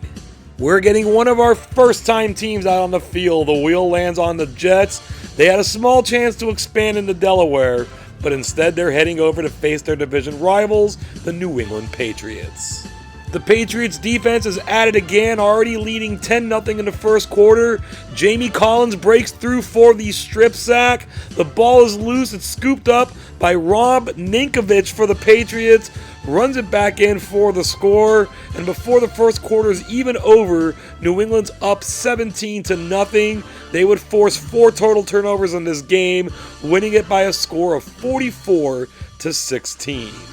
We're getting one of our first-time teams out on the field. The wheel lands on the Jets. They had a small chance to expand into Delaware, but instead they're heading over to face their division rivals, the New England Patriots. The Patriots defense is at it again, already leading 10-0 in the first quarter. Jamie Collins breaks through for the strip sack. The ball is loose. It's scooped up by Rob Ninkovich for the Patriots. Runs it back in for the score. And before the first quarter is even over, New England's up 17-0. They would force 4 total turnovers in this game, winning it by a score of 44-16.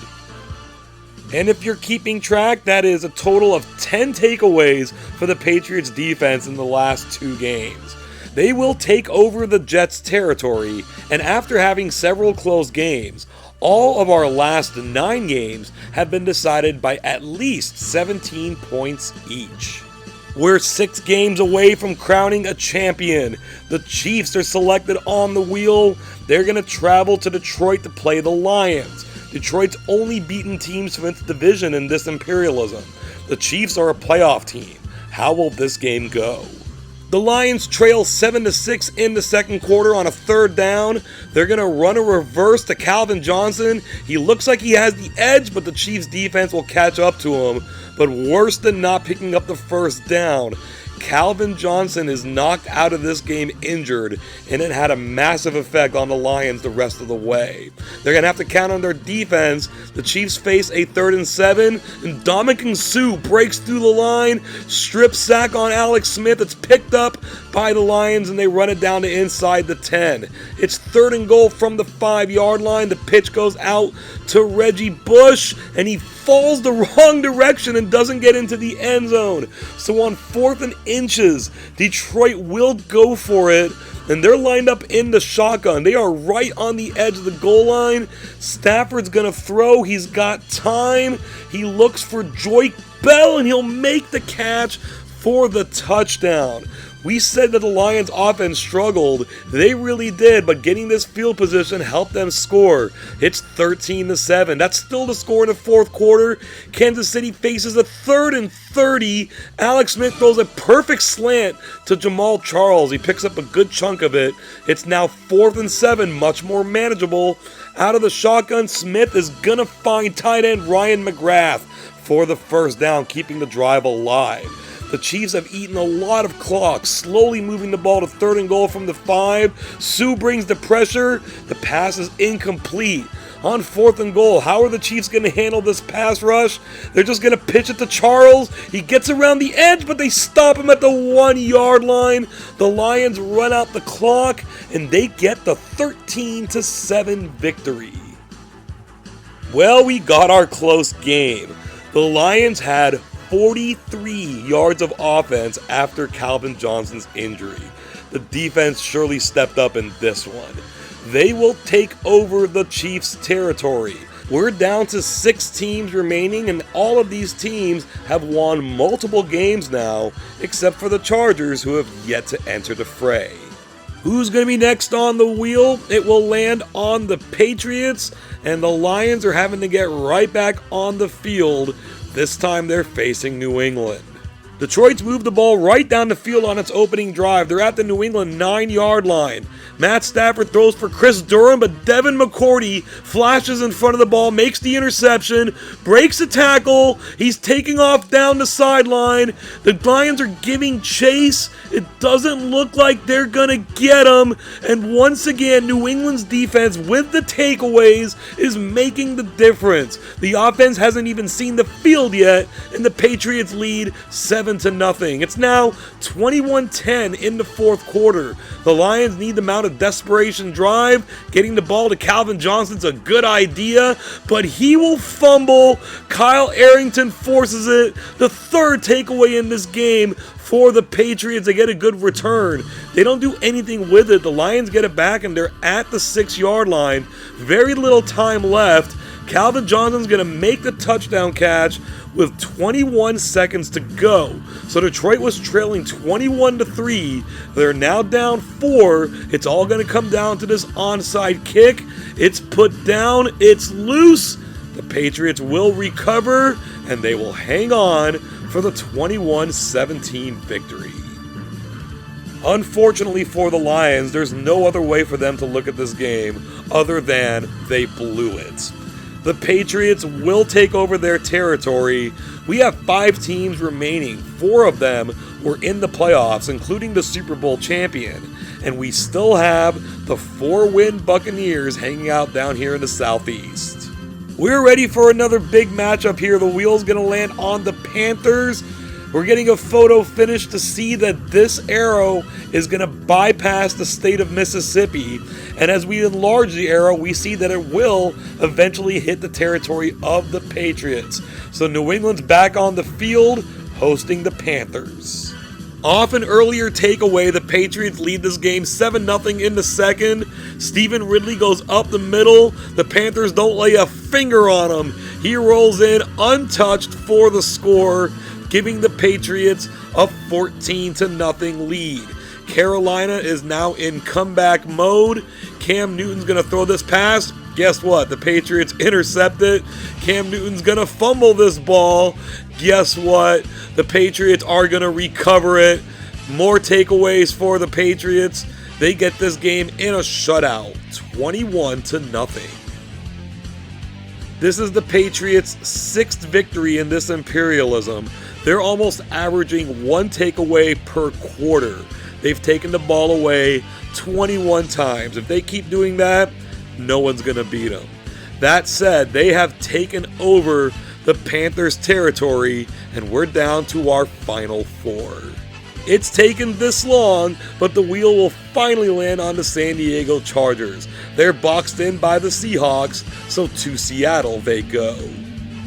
And if you're keeping track, that is a total of 10 takeaways for the Patriots defense in the last 2 games. They will take over the Jets territory, and after having several close games, all of our last 9 games have been decided by at least 17 points each. We're 6 games away from crowning a champion. The Chiefs are selected on the wheel. They're going to travel to Detroit to play the Lions. Detroit's only beaten teams from its division in this Imperialism. The Chiefs are a playoff team. How will this game go? The Lions trail 7-6 in the second quarter on a 3rd down. They're going to run a reverse to Calvin Johnson. He looks like he has the edge, but the Chiefs defense will catch up to him. But worse than not picking up the first down, Calvin Johnson is knocked out of this game injured, and it had a massive effect on the Lions the rest of the way. They're going to have to count on their defense. The Chiefs face a 3rd and 7, and Ndamukong Suh breaks through the line, strip sack on Alex Smith. It's picked up by the Lions, and they run it down to inside the 10. It's 3rd and goal from the 5-yard line. The pitch goes out to Reggie Bush, and he falls the wrong direction and doesn't get into the end zone. So on 4th and inches, Detroit will go for it, and they're lined up in the shotgun. They are right on the edge of the goal line. Stafford's going to throw. He's got time. He looks for Joyke Bell, and he'll make the catch for the touchdown. We said that the Lions offense struggled. They really did, but getting this field position helped them score. It's 13-7. That's still the score in the fourth quarter. Kansas City faces a 3rd and 30. Alex Smith throws a perfect slant to Jamal Charles. He picks up a good chunk of it. It's now 4th and 7, much more manageable. Out of the shotgun, Smith is gonna find tight end Ryan McGrath for the first down, keeping the drive alive. The Chiefs have eaten a lot of clock, slowly moving the ball to 3rd and goal from the 5. Suh brings the pressure. The pass is incomplete. On 4th and goal, how are the Chiefs going to handle this pass rush? They're just going to pitch it to Charles. He gets around the edge, but they stop him at the 1-yard line. The Lions run out the clock, and they get the 13-7 victory. Well, we got our close game. The Lions had 43 yards of offense after Calvin Johnson's injury. The defense surely stepped up in this one. They will take over the Chiefs' territory. We're down to 6 teams remaining, and all of these teams have won multiple games now, except for the Chargers, who have yet to enter the fray. Who's going to be next on the wheel? It will land on the Patriots, and the Lions are having to get right back on the field. This time they're facing New England. Detroit's moved the ball right down the field on its opening drive. They're at the New England 9-yard line. Matt Stafford throws for Chris Durham, but Devin McCourty flashes in front of the ball, makes the interception, breaks a tackle. He's taking off down the sideline. The Lions are giving chase. It doesn't look like they're going to get him. And once again, New England's defense with the takeaways is making the difference. The offense hasn't even seen the field yet, and the Patriots lead 7-0. It's now 21-10 in the fourth quarter. The Lions need to mount a desperation drive. Getting the ball to Calvin Johnson's a good idea, but he will fumble. Kyle Arrington forces it. The third takeaway in this game for the Patriots. They get a good return. They don't do anything with it. The Lions get it back, and they're at the 6-yard line. Very little time left. Calvin Johnson's going to make the touchdown catch with 21 seconds to go. So Detroit was trailing 21-3. They're now down 4. It's all going to come down to this onside kick. It's put down. It's loose. The Patriots will recover, and they will hang on for the 21-17 victory. Unfortunately for the Lions, there's no other way for them to look at this game other than they blew it. The Patriots will take over their territory. We have 5 teams remaining. 4 of them were in the playoffs, including the Super Bowl champion. And we still have the 4-win Buccaneers hanging out down here in the Southeast. We're ready for another big matchup here. The wheel's going to land on the Panthers. We're getting a photo finish to see that this arrow is going to bypass the state of Mississippi. And as we enlarge the arrow, we see that it will eventually hit the territory of the Patriots. So New England's back on the field, hosting the Panthers. Off an earlier takeaway, the Patriots lead this game 7-0 in the second. Stephen Ridley goes up the middle. The Panthers don't lay a finger on him. He rolls in untouched for the score, giving the Patriots a 14-0 lead. Carolina is now in comeback mode. Cam Newton's going to throw this pass. Guess what? The Patriots intercept it. Cam Newton's going to fumble this ball. Guess what? The Patriots are going to recover it. More takeaways for the Patriots. They get this game in a shutout, 21-0. This is the Patriots' 6th victory in this imperialism. They're almost averaging 1 takeaway per quarter. They've taken the ball away 21 times. If they keep doing that, no one's going to beat them. That said, they have taken over the Panthers' territory, and we're down to our final 4. It's taken this long, but the wheel will finally land on the San Diego Chargers. They're boxed in by the Seahawks, so to Seattle they go.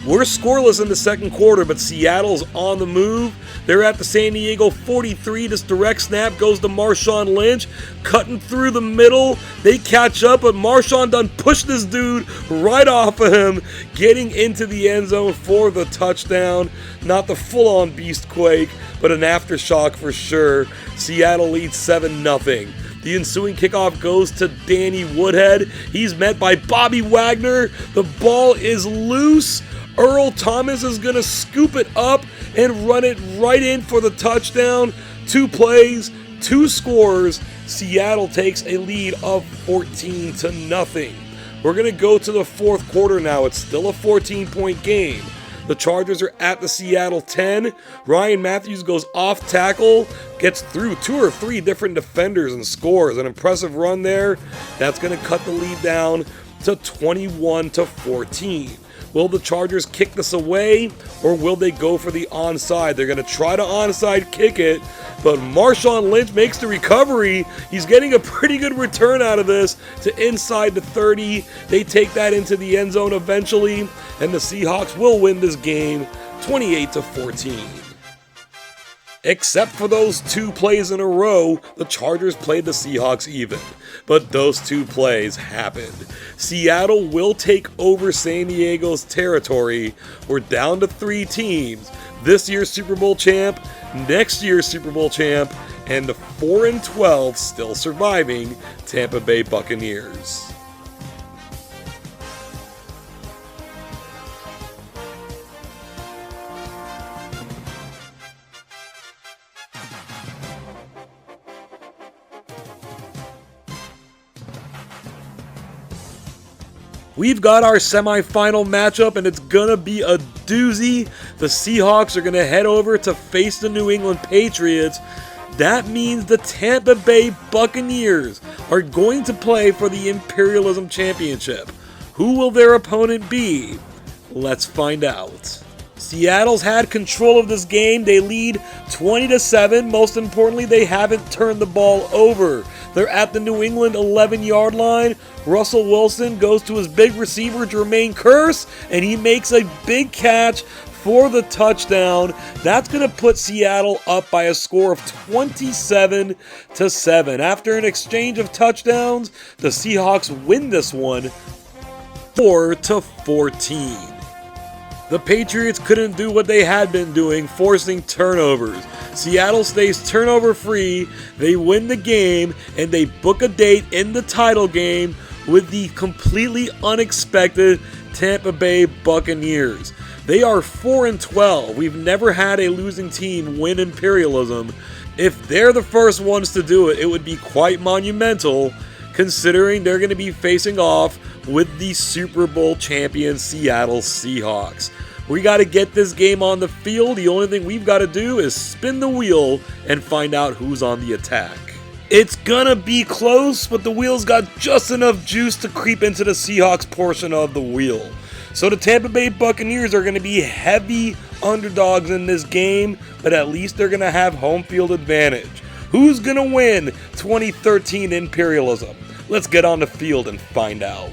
We're scoreless in the second quarter, but Seattle's on the move. They're at the San Diego 43. This direct snap goes to Marshawn Lynch, cutting through the middle. They catch up, but Marshawn done pushed this dude right off of him, getting into the end zone for the touchdown. Not the full-on beastquake, but an aftershock for sure. Seattle leads 7-0. The ensuing kickoff goes to Danny Woodhead. He's met by Bobby Wagner. The ball is loose. Earl Thomas is going to scoop it up and run it right in for the touchdown. 2 plays, 2 scores. Seattle takes a lead of 14-0. We're going to go to the fourth quarter now. It's still a 14-point game. The Chargers are at the Seattle 10. Ryan Matthews goes off tackle, gets through 2 or 3 different defenders and scores. An impressive run there. That's going to cut the lead down to 21-14. Will the Chargers kick this away, or will they go for the onside? They're going to try to onside kick it, but Marshawn Lynch makes the recovery. He's getting a pretty good return out of this to inside the 30. They take that into the end zone eventually, and the Seahawks will win this game 28-14. Except for those 2 plays in a row, the Chargers played the Seahawks even. But those 2 plays happened. Seattle will take over San Diego's territory. We're down to 3 teams. This year's Super Bowl champ, next year's Super Bowl champ, and the 4-12 still surviving Tampa Bay Buccaneers. We've got our semifinal matchup, and it's gonna be a doozy. The Seahawks are gonna head over to face the New England Patriots. That means the Tampa Bay Buccaneers are going to play for the Imperialism Championship. Who will their opponent be? Let's find out. Seattle's had control of this game. They lead 20-7. Most importantly, they haven't turned the ball over. They're at the New England 11-yard line. Russell Wilson goes to his big receiver, Jermaine Kearse, and he makes a big catch for the touchdown. That's going to put Seattle up by a score of 27-7. After an exchange of touchdowns, the Seahawks win this one 4-14. The Patriots couldn't do what they had been doing, forcing turnovers. Seattle stays turnover free, they win the game, and they book a date in the title game with the completely unexpected Tampa Bay Buccaneers. They are 4-12. We've never had a losing team win Imperialism. If they're the first ones to do it, it would be quite monumental, considering they're going to be facing off with the Super Bowl champion Seattle Seahawks. We got to get this game on the field. The only thing we've got to do is spin the wheel and find out who's on the attack. It's gonna be close, but the wheel's got just enough juice to creep into the Seahawks portion of the wheel. So the Tampa Bay Buccaneers are going to be heavy underdogs in this game, but at least they're going to have home field advantage. Who's going to win 2013 Imperialism? Let's get on the field and find out.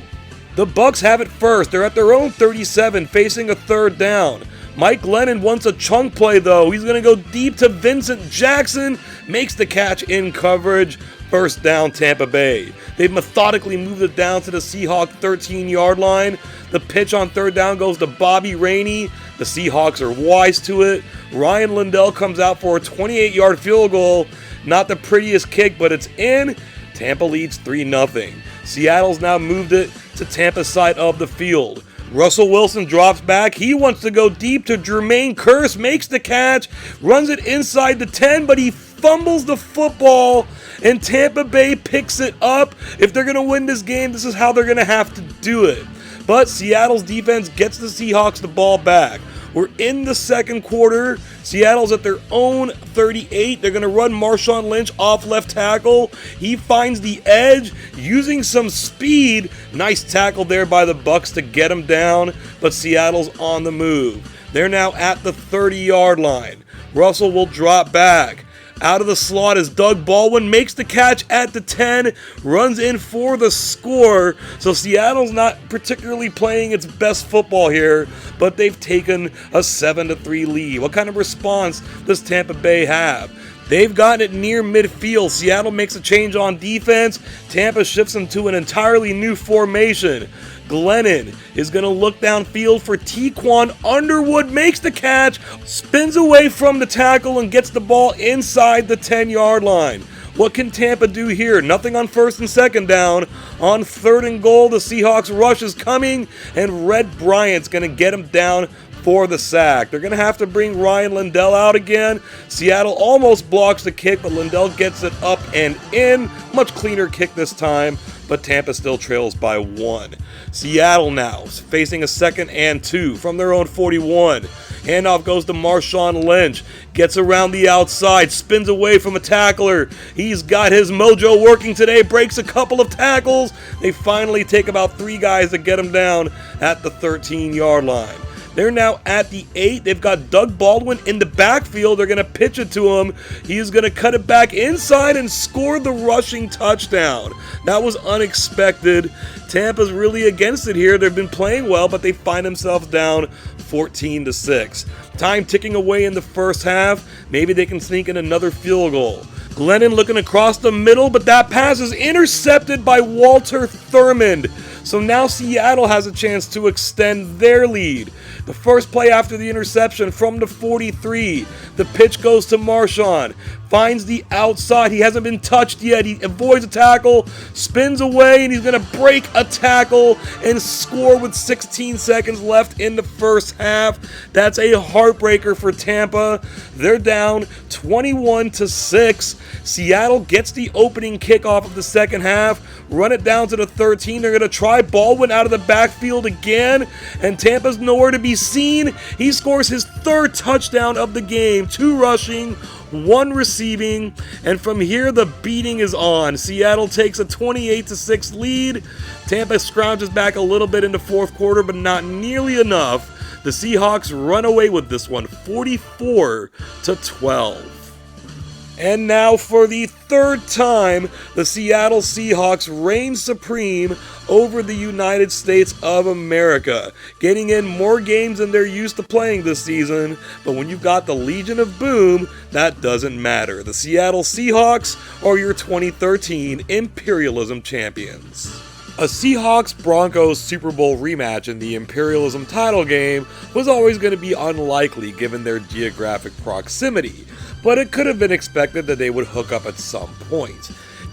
The Bucs have it first. They're at their own 37, facing a third down. Mike Glennon wants a chunk play, though. He's going to go deep to Vincent Jackson, makes the catch in coverage. First down, Tampa Bay. They've methodically moved it down to the Seahawk 13-yard line. The pitch on third down goes to Bobby Rainey. The Seahawks are wise to it. Ryan Lindell comes out for a 28-yard field goal. Not the prettiest kick, but it's in. Tampa leads 3-0. Seattle's now moved it to Tampa's side of the field. Russell Wilson drops back. He wants to go deep to Jermaine Kearse, makes the catch, runs it inside the 10, but he fumbles the football, and Tampa Bay picks it up. If they're going to win this game, this is how they're going to have to do it. But Seattle's defense gets the Seahawks the ball back. We're in the second quarter. Seattle's at their own 38. They're going to run Marshawn Lynch off left tackle. He finds the edge using some speed. Nice tackle there by the Bucs to get him down, but Seattle's on the move. They're now at the 30-yard line. Russell will drop back. Out of the slot is Doug Baldwin, makes the catch at the 10, runs in for the score. So Seattle's not particularly playing its best football here, but they've taken a 7-3 lead. What kind of response does Tampa Bay have? They've gotten it near midfield. Seattle makes a change on defense. Tampa shifts them to an entirely new formation. Glennon is going to look downfield for Tequan Underwood, makes the catch, spins away from the tackle, and gets the ball inside the 10-yard line. What can Tampa do here? Nothing on first and second down. On third and goal, the Seahawks rush is coming, and Red Bryant's going to get him down for the sack. They're going to have to bring Ryan Lindell out again. Seattle almost blocks the kick, but Lindell gets it up and in. Much cleaner kick this time, but Tampa still trails by 1. Seattle now facing a 2nd and 2 from their own 41. Handoff goes to Marshawn Lynch. Gets around the outside, spins away from a tackler. He's got his mojo working today, breaks a couple of tackles. They finally take about 3 guys to get him down at the 13-yard line. They're now at the 8. They've got Doug Baldwin in the backfield. They're going to pitch it to him. He's going to cut it back inside and score the rushing touchdown. That was unexpected. Tampa's really against it here. They've been playing well, but they find themselves down 14-6. Time ticking away in the first half. Maybe they can sneak in another field goal. Glennon looking across the middle, but that pass is intercepted by Walter Thurmond. So now Seattle has a chance to extend their lead. The first play after the interception from the 43. The pitch goes to Marshawn. finds the outside. He hasn't been touched yet. He avoids a tackle, spins away, and he's going to break a tackle and score with 16 seconds left in the first half. That's a heartbreaker for Tampa. They're down 21-6. Seattle gets the opening kickoff of the second half, run it down to the 13. They're going to try Baldwin out of the backfield again, and Tampa's nowhere to be seen. He scores his third touchdown of the game, 2 rushing, 1 receiving, and from here the beating is on. Seattle takes a 28-6 lead. Tampa scrounges back a little bit in the fourth quarter, but not nearly enough. The Seahawks run away with this one, 44-12. And now for the third time, the Seattle Seahawks reign supreme over the United States of America, getting in more games than they're used to playing this season. But when you've got the Legion of Boom, that doesn't matter. The Seattle Seahawks are your 2013 Imperialism champions. A Seahawks-Broncos Super Bowl rematch in the Imperialism title game was always going to be unlikely given their geographic proximity, but it could have been expected that they would hook up at some point.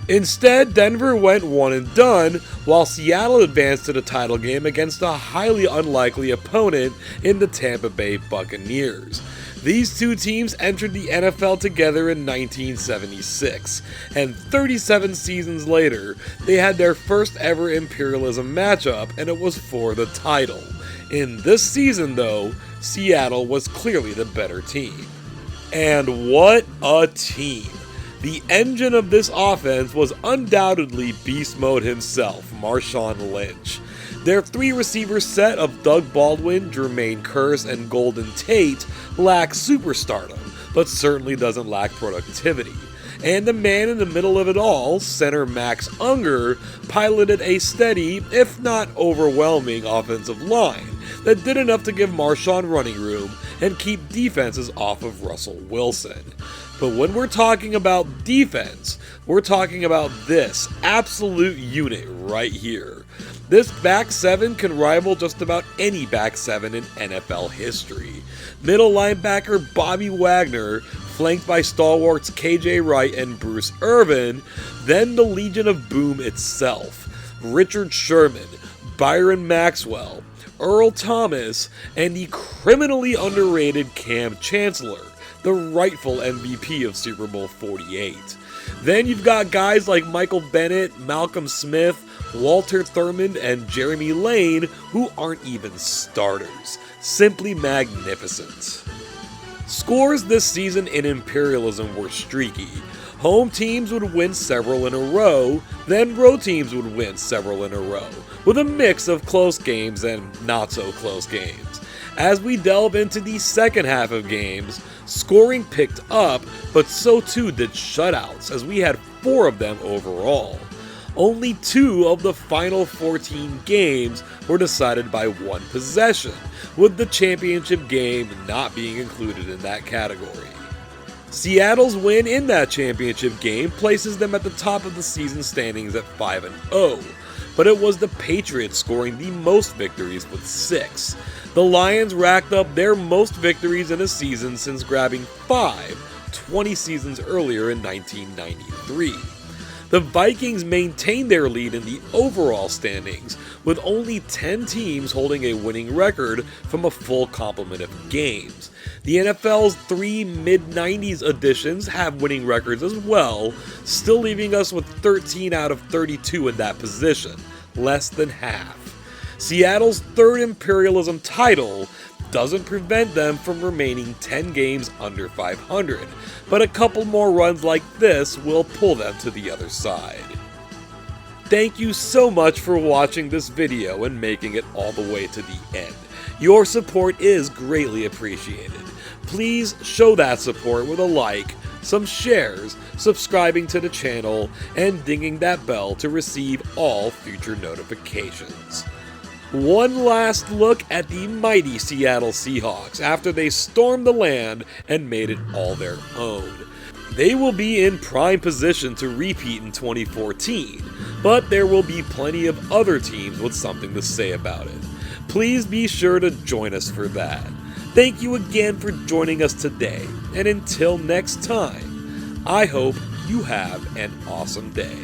Instead, Denver went one and done, while Seattle advanced to the title game against a highly unlikely opponent in the Tampa Bay Buccaneers. These two teams entered the NFL together in 1976, and 37 seasons later, they had their first ever Imperialism matchup, and it was for the title. In this season, though, Seattle was clearly the better team. And what a team! The engine of this offense was undoubtedly Beast Mode himself, Marshawn Lynch. Their 3-receiver set of Doug Baldwin, Jermaine Kearse, and Golden Tate lacks superstardom, but certainly doesn't lack productivity. And the man in the middle of it all, center Max Unger, piloted a steady, if not overwhelming, offensive line that did enough to give Marshawn running room and keep defenses off of Russell Wilson. But when we're talking about defense, we're talking about this absolute unit right here. This back seven can rival just about any back seven in NFL history. Middle linebacker Bobby Wagner, flanked by stalwarts KJ Wright and Bruce Irvin, then the Legion of Boom itself. Richard Sherman, Byron Maxwell, Earl Thomas, and the criminally underrated Cam Chancellor, the rightful MVP of Super Bowl 48. Then you've got guys like Michael Bennett, Malcolm Smith, Walter Thurmond, and Jeremy Lane, who aren't even starters. Simply magnificent. Scores this season in Imperialism were streaky. Home teams would win several in a row, then road teams would win several in a row, with a mix of close games and not so close games. As we delve into the second half of games, scoring picked up, but so too did shutouts, as we had 4 of them overall. Only 2 of the final 14 games were decided by 1 possession, with the championship game not being included in that category. Seattle's win in that championship game places them at the top of the season standings at 5-0, but it was the Patriots scoring the most victories with 6. The Lions racked up their most victories in a season since grabbing 5 20 seasons earlier in 1993. The Vikings maintained their lead in the overall standings, with only 10 teams holding a winning record from a full complement of games. The NFL's 3 mid-90s editions have winning records as well, still leaving us with 13 out of 32 in that position, less than half. Seattle's 3rd Imperialism title doesn't prevent them from remaining 10 games under 500, but a couple more runs like this will pull them to the other side. Thank you so much for watching this video and making it all the way to the end. Your support is greatly appreciated. Please show that support with a like, some shares, subscribing to the channel, and dinging that bell to receive all future notifications. One last look at the mighty Seattle Seahawks after they stormed the land and made it all their own. They will be in prime position to repeat in 2014, but there will be plenty of other teams with something to say about it. Please be sure to join us for that. Thank you again for joining us today, and until next time, I hope you have an awesome day.